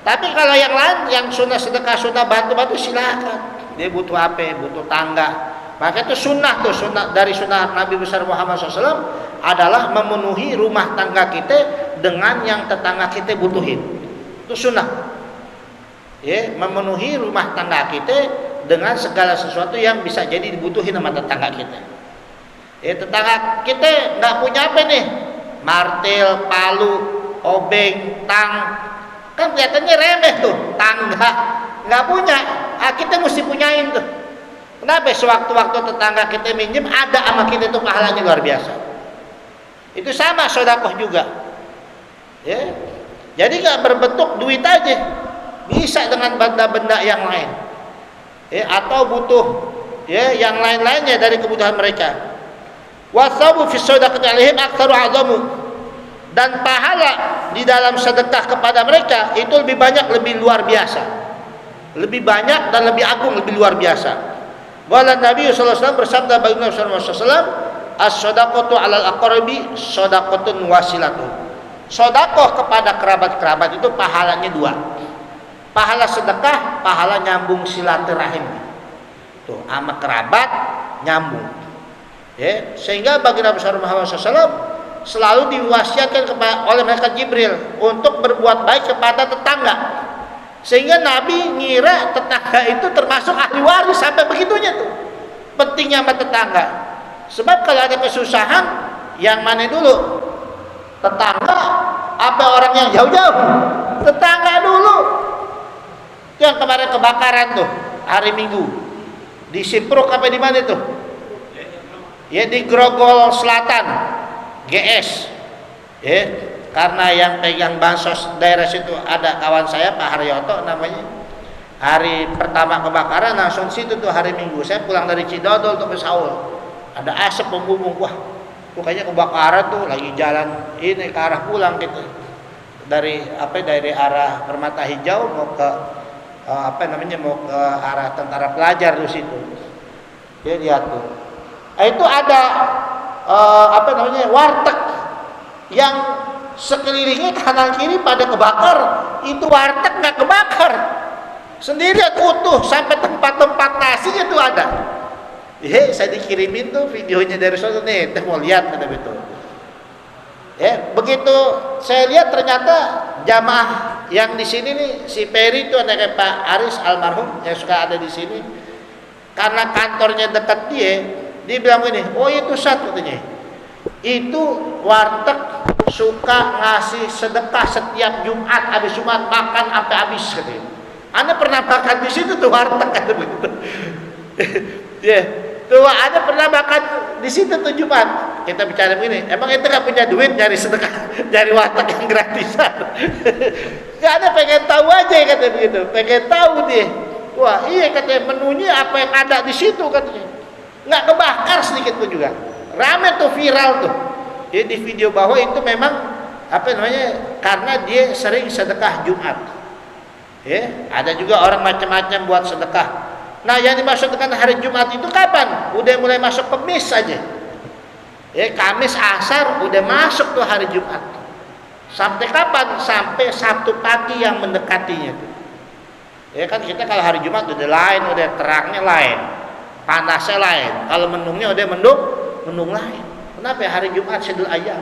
Tapi kalau yang lain, yang sunnah sedekah, sunnah bantu-bantu, silakan. Dia butuh apa? Butuh tangga. Maka itu sunnah dari sunnah Nabi besar Muhammad SAW adalah memenuhi rumah tangga kita dengan yang tetangga kita butuhin. Itu sunnah. Memenuhi rumah tangga kita dengan segala sesuatu yang bisa jadi dibutuhin sama tetangga kita. Tetangga kita nggak punya apa nih? Martil, palu, obeng, tang. Kan kelihatannya remeh tuh, tangga. Nggak punya. Kita mesti punyain tuh. Kenapa? Sewaktu-waktu tetangga kita minjem, ada sama kita itu pahalanya luar biasa. Itu sama sedekah juga. Jadi nggak berbentuk duit aja, bisa dengan benda-benda yang lain. Atau butuh yang lain-lainnya dari kebutuhan mereka. Wasabu fi sadaqati alaihim aktsaru azamu, dan pahala di dalam sedekah kepada mereka itu lebih banyak, lebih luar biasa, lebih banyak dan lebih agung, lebih luar biasa. Wala Nabi sallallahu alaihi wasallam bersabda, bagi Nabi sallallahu alaihi wasallam, as-sadaqatu 'alal aqrabi shadaqatun wasilatun. Sedekah kepada kerabat-kerabat itu pahalanya 2. Pahala sedekah, pahala nyambung silaturahim. Tuh, sama kerabat nyambung. Sehingga bagi Nabi sallallahu alaihi wasallam selalu diwasiatkan oleh malaikat Jibril untuk berbuat baik kepada tetangga. Sehingga Nabi ngira tetangga itu termasuk ahli waris, sampai begitunya tuh pentingnya sama tetangga. Sebab kalau ada kesusahan, yang mana dulu? Tetangga apa orang yang jauh-jauh? Tetangga dulu. Yang kemarin kebakaran tuh hari Minggu di Sipruk apa di mana tuh? Di Grogol Selatan. GS. Karena yang pegang bansos daerah situ ada kawan saya Pak Haryoto namanya. Hari pertama kebakaran langsung situ tuh hari Minggu. Saya pulang dari Cidodol tuh ke Saul. Ada asap membumbung. Wah, tuh kayaknya kebakaran tuh lagi jalan ini ke arah pulang gitu. Dari arah Permata Hijau mau ke mau ke arah Tentara Pelajar di situ. Dia lihat tuh. Itu ada warteg yang sekelilingnya kanan kiri pada kebakar. Itu warteg nggak kebakar, sendirian utuh sampai tempat-tempat nasinya tuh ada. Saya dikirimin tuh videonya dari sana nih, mau lihat ada betul. Begitu saya lihat ternyata jamaah yang di sini nih, si Peri itu anaknya Pak Aris almarhum yang suka ada di sini. Karena kantornya dekat dia bilang gini, oh itu satu katanya. Itu warteg suka ngasih sedekah setiap Jumat, habis Jumat makan sampai habis katanya. Anda pernah makan di situ tuh warteg kata begitu. Tuh Anda pernah makan di situ tuh Jumat. Kita bicara begini, emang itu gak punya duit nyari sedekah, nyari warteg yang gratisan? Gak ada, pengen tahu aja kata begitu, pengen tahu dia. Wah iya katanya, menunya apa yang ada di situ katanya, nggak kebakar sedikit pun juga. Rame tuh, viral tuh. Jadi di video bahwa itu memang karena dia sering sedekah Jumat. Ada juga orang macam-macam buat sedekah. Nah yang dimaksud dengan hari Jumat itu kapan? Udah mulai masuk Kamis aja. Kamis asar udah masuk tuh hari Jumat. Sampai kapan? Sampai Sabtu pagi yang mendekatinya tuh. Kan kita kalau hari Jumat udah lain, udah terangnya lain, panasnya lain. Kalau mendungnya udah mendung lain. Kenapa hari Jumat Sayyidul Ayyam?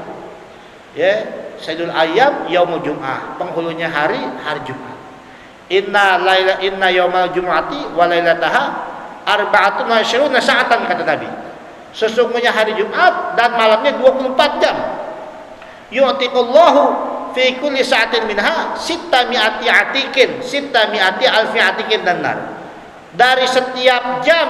Sayyidul Ayyam yaumul Jum'ah, penghulunya hari Jumat. Inna yaumal jum'ati wa lailataha arba'atun wa 20 sa'atan kata Nabi. Sesungguhnya hari Jumat dan malamnya 24 jam. Yu'tiqullahu fi kulli sa'atin minha sittami'ati alfi atikin danar. Dari setiap jam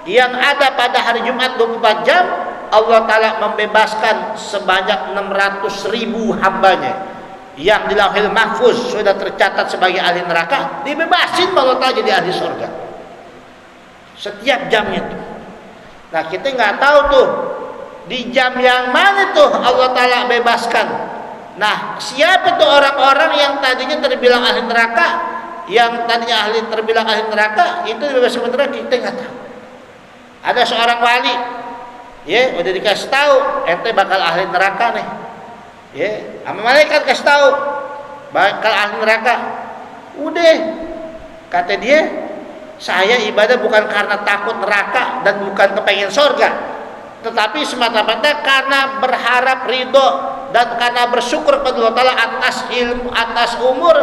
yang ada pada hari Jumat 24 jam, Allah Ta'ala membebaskan sebanyak 600.000 hambanya yang di Lauhil Mahfuz sudah tercatat sebagai ahli neraka, dibebasin Allah Ta'ala jadi ahli surga setiap jamnya tuh. Nah kita nggak tahu tuh di jam yang mana tuh Allah Ta'ala bebaskan. Nah siapa tuh orang-orang yang tadinya terbilang ahli neraka, yang tadinya terbilang ahli neraka itu dibebaskan neraka, kita nggak tahu. Ada seorang wali, udah dikasih tahu, ente bakal ahli neraka nih. Sama malaikat kasih tahu bakal ahli neraka. Udah, kata dia, saya ibadah bukan karena takut neraka dan bukan kepengen surga, tetapi semata-mata karena berharap ridho dan karena bersyukur kepada Allah Ta'ala atas ilmu, atas umur,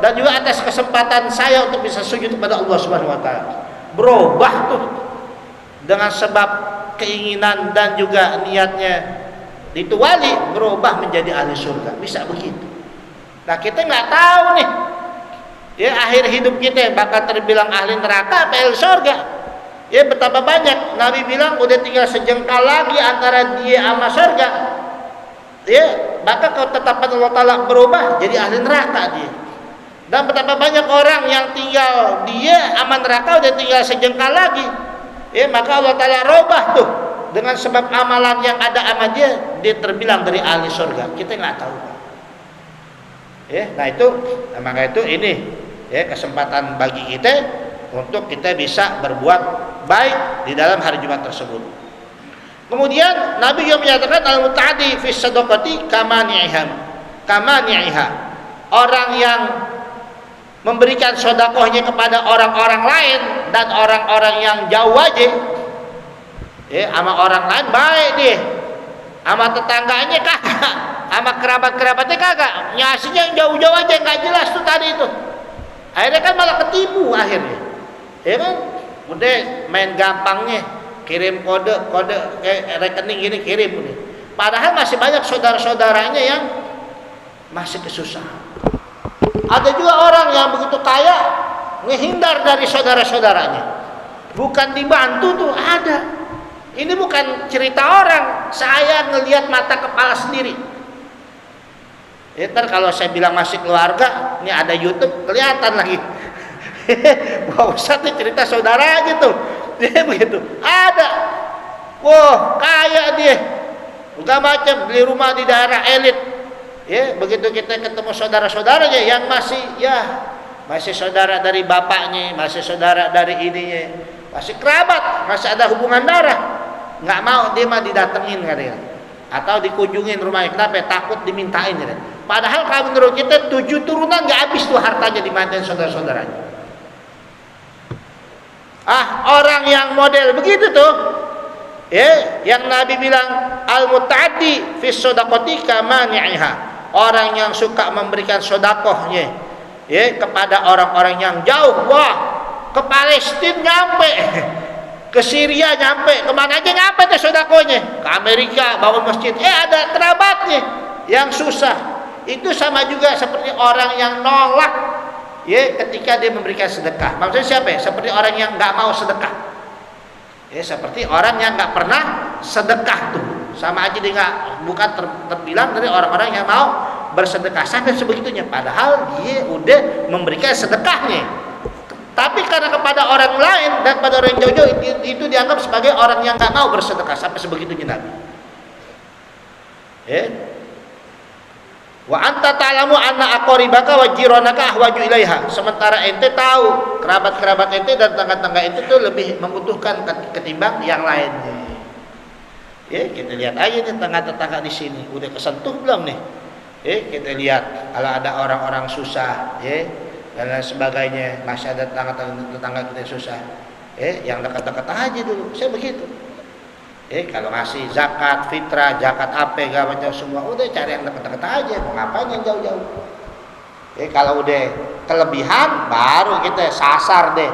dan juga atas kesempatan saya untuk bisa sujud kepada Allah Subhanahu Wa Ta'ala. Berubah tuh dengan sebab keinginan dan juga niatnya itu wali, berubah menjadi ahli surga. Bisa begitu. Nah kita nggak tahu nih, akhir hidup kita bakal terbilang ahli neraka apa ahli surga. Betapa banyak Nabi bilang udah tinggal sejengkal lagi antara dia sama surga. Maka kalau ketetapan Allah Ta'ala berubah jadi ahli neraka dia. Dan betapa banyak orang yang tinggal dia sama neraka udah tinggal sejengkal lagi. Maka Allah Ta'ala robah tuh dengan sebab amalan yang ada sama dia terbilang dari ahli surga. Kita nggak tahu. Nah itu, maka itu ini kesempatan bagi kita untuk kita bisa berbuat baik di dalam hari Jumat tersebut. Kemudian Nabi yang menyatakan al-muta'addi fi sadaqati kamani'iha. Orang yang memberikan sedekahnya kepada orang-orang lain dan orang-orang yang jauh aja, sama orang lain baik dia, sama tetangganya kagak, sama kerabat-kerabatnya kagak, nyasinya yang jauh-jauh aja nggak jelas tuh tadi itu. Akhirnya kan malah ketipu akhirnya. Kan udah main gampangnya kirim kode rekening gini kirim nih. Padahal masih banyak saudara-saudaranya yang masih kesusahan. Ada juga orang yang begitu kaya menghindar dari saudara-saudaranya. Bukan dibantu tuh ada. Ini bukan cerita orang, saya ngelihat mata kepala sendiri. Ntar kalau saya bilang masih keluarga, ini ada YouTube kelihatan lagi. Wah, Ustaz ini cerita saudara aja tuh. Dia begitu. Ada. Wah, kaya dia. Enggak macam beli rumah di daerah elit. Ya, begitu kita ketemu saudara-saudaranya yang masih saudara dari bapaknya, masih saudara dari ininya, masih kerabat, masih ada hubungan darah. Enggak mau dia mah didatengin katanya. Atau dikunjungin rumahnya, kenapa? Takut dimintain katanya. Padahal kalau menurut kita 7 turunan nggak habis tuh hartanya dimantain saudara-saudaranya. Orang yang model begitu tuh, yang Nabi bilang al-muta'addi fi shadaqati kamani'iha. Orang yang suka memberikan sedekahnya, kepada orang-orang yang jauh, wah, ke Palestina nyampe, ke Syria nyampe, kemana aja nyampe tuh sedekahnya, ke Amerika bangun masjid, ada kerabatnya yang susah. Itu sama juga seperti orang yang nolak ketika dia memberikan sedekah. Maksudnya siapa ya? Seperti orang yang nggak mau sedekah. Seperti orang yang nggak pernah sedekah tuh. Sama aja dia bukan terbilang dari orang-orang yang mau bersedekah sampai sebegitunya. Padahal dia udah memberikan sedekahnya. Tapi karena kepada orang lain dan pada orang yang jauh-jauh itu dianggap sebagai orang yang nggak mau bersedekah sampai sebegitunya Nabi. Wa anta ta'lamu anna aqribaka wa jiranaka ahwaju ilaiha. Sementara ente tahu kerabat-kerabat ente dan tetangga-tetangga ente itu lebih membutuhkan ketimbang yang lainnya. Kita lihat aja nih tetangga-tetangga di sini udah kesentuh belum nih? Kita lihat kalau ada orang-orang susah, dan lain sebagainya, masih ada tetangga-tetangga kita yang susah. Yang dekat-dekat aja dulu. Saya begitu. Kalau ngasih zakat, fitrah, zakat apa, gak macam semua, udah cari yang dekat-dekat aja, mau ngapain yang jauh-jauh. Kalau udah kelebihan, baru kita sasar deh.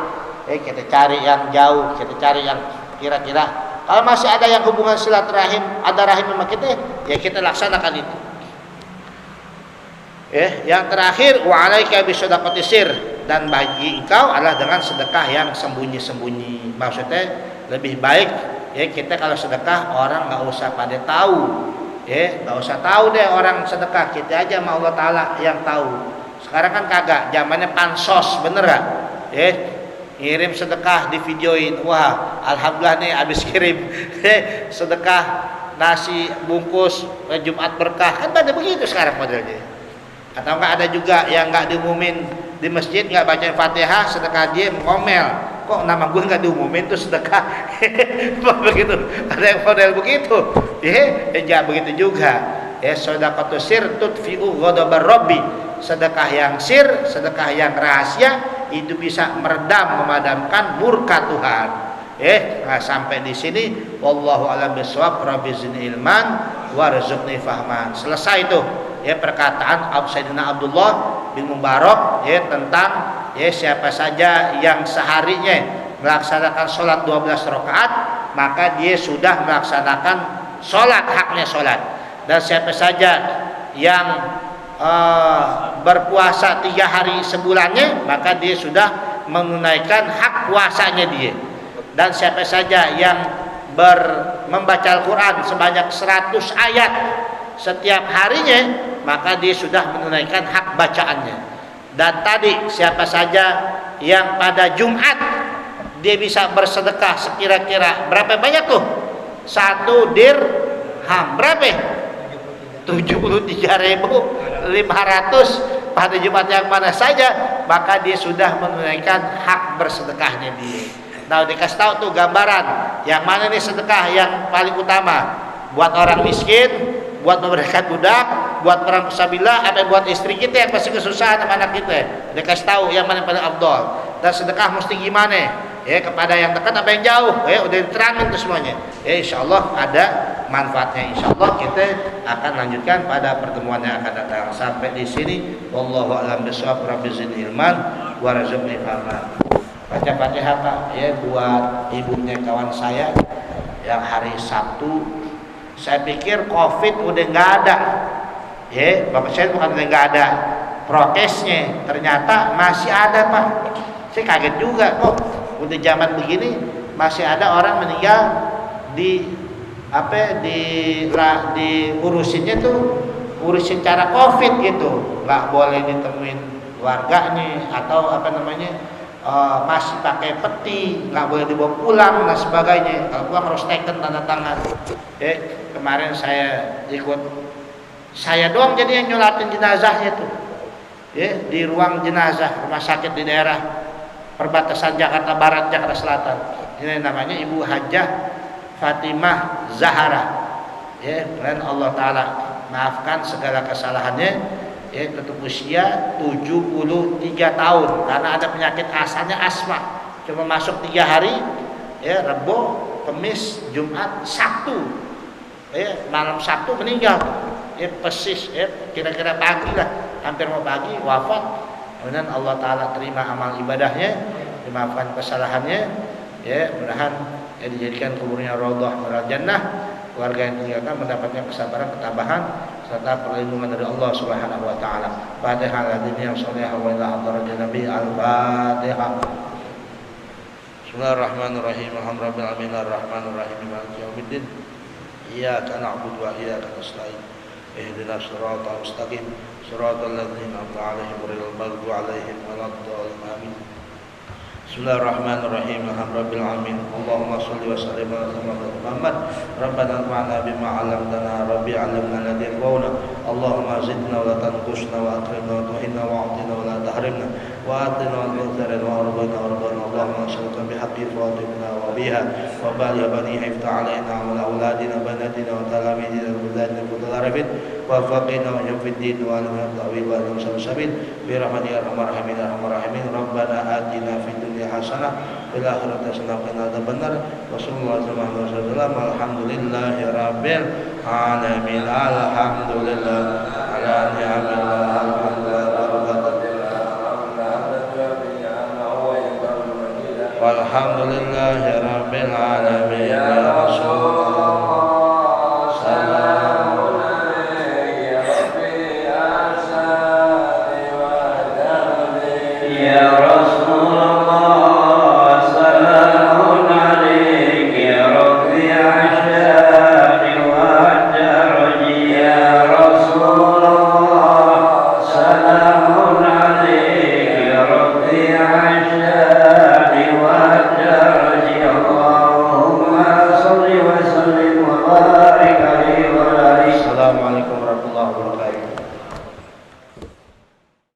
Kita cari yang jauh, kita cari yang kira-kira. Kalau masih ada yang hubungan silaturahim, ada rahim sama kita, ya kita laksanakan itu. Yang terakhir, wa alaika bisadaqati sir, dan bagi engkau adalah dengan sedekah yang sembunyi-sembunyi. Maksudnya lebih baik kita kalau sedekah orang nggak usah pada tahu, nggak usah tahu deh orang sedekah, kita aja sama Allah Taala yang tahu. Sekarang kan kagak, zamannya pansos, bener gak? Ngirim sedekah di videoin, wah alhamdulillah nih abis kirim sedekah nasi bungkus Jumat berkah, kan pada begitu sekarang modelnya. Atau enggak ada juga yang nggak diumumin di masjid, nggak baca Fatihah, sedekah dia ngomel. Kok nama gue nggak diumumin tuh sedekah? Begitu, ada yang model begitu. Jangan begitu juga. Sedekah sir tudfi'u ghadabar rabbi. Sedekah yang sir, sedekah yang rahasia itu bisa meredam, memadamkan murka Tuhan. Sampai di sini. Wallahu a'lam bishawab. Rabbi zidni ilman warzuqni fahman. Selesai itu. Perkataan Sayyidina Abdullah bin Mubarak tentang siapa saja yang seharinya melaksanakan sholat 12 rakaat maka dia sudah melaksanakan sholat, haknya sholat. Dan siapa saja yang berpuasa 3 hari sebulannya maka dia sudah menunaikan hak puasanya dia. Dan siapa saja yang membaca Al-Quran sebanyak 100 ayat setiap harinya maka dia sudah menunaikan hak bacaannya. Dan tadi siapa saja yang pada Jumat dia bisa bersedekah sekira-kira berapa banyak tuh? 1 dirham berapa? 73.500 pada Jumat yang mana saja maka dia sudah menunaikan hak bersedekahnya dia. Nah dikasih tahu tuh gambaran yang mana nih sedekah yang paling utama buat orang miskin, buat memberikan budak, buat perang fisabilillah, apa buat istri kita yang masih kesusahan sama anak kita. Dia kasih tahu yang mana yang paling afdal. Dan sedekah mesti gimana? Kepada yang dekat apa yang jauh? Udah diterangin tuh semuanya. Insyaallah ada manfaatnya. Insyaallah kita akan lanjutkan pada pertemuan yang akan datang. Sampai di sini. Wallahu a'lam bishawab. Rabbi zidni ilman warzuqni fahman. Baca Fatihah Pak buat ibunya kawan saya yang hari Sabtu. Saya pikir COVID udah nggak ada, bapak saya bukan udah nggak ada prokesnya, ternyata masih ada Pak. Saya kaget juga kok udah zaman begini masih ada orang meninggal di diurusinnya tuh urusin cara covid gitu, nggak boleh ditemuin warganya atau masih pakai peti, nggak boleh dibawa pulang dan sebagainya. Kalau pulang harus teken tanda tangan. Kemarin saya doang jadi yang nyolatin jenazahnya tuh, di ruang jenazah rumah sakit di daerah perbatasan Jakarta Barat Jakarta Selatan. Ini namanya Ibu Hajah Fatimah Zahara. Dan Allah Ta'ala maafkan segala kesalahannya. Tutup usia 73 tahun karena ada penyakit asalnya asma. Cuma masuk 3 hari, Rebo, Kamis, Jumat, Sabtu. Malam Sabtu meninggal. Persis, kira-kira pagi lah, hampir mau pagi wafat. Kemudian Allah Ta'ala terima amal ibadahnya, dimaafkan kesalahannya. Mudah-mudahan dijadikan kuburnya raudhah minal jannah. Keluarga yang tinggalkan mendapatkan kesabaran, ketabahan serta perlindungan dari Allah Subhanahu wa taala. Fatihah ladina sholihah wa ila hadratin nabi al-Fatihah. Bismillahirrahmanirrahim. Alhamdulillahirabbil alamin arrahmanir rahim maliki yaumiddin. Iyyaka na'budu wa iyyaka nasta'in. Ihdinas siratal mustaqim. Siratal ladzina an'amta 'alaihim ghairil maghdubi 'alaihim waladdallin. Amin. Bismillahirrahmanirrahim. Alhamdulillahirabbil alamin. Allahumma shalli wa sallim ala sayyidina Muhammad. Rabbana anfa'na bima 'allamtana, rabbi 'allimna alladhi yanfa'una. Allahumma zidna wa la tanqusna wa akrimna wa tuhinna wa a'tina wa la tahrimna wa atina wa tu'thirna wa rabbana wa rabbana. Allahumma salli bihaqqi fatimna wa biha wa bali bani hifta 'alaina wa auladina banatina wa talamidina wa biladina fudul arifin wa faqina wa yufiddin wa alimna ta'wil wa sabil bi rahmatika ya arhamar rahimin ya arhamar rahimin. Rabbana atina fid dunya hasanah fil akhirati hasanah wa qina adzabannar. Wa sallallahu alaihi wasallam. Alhamdulillahi rabbil alamin. Alhamdulillah ala ni'amillah. Walhamdulillahi rabbil alamin. Ya Rasulullah salamun alayhi ya rabbi asani wa adami. Ya Rasulullah salamun alayhi ya rabbi asani wa adami. Ya Rasulullah salamun alayhi ya rabbi asani wa اللهم صل وسلم وبارك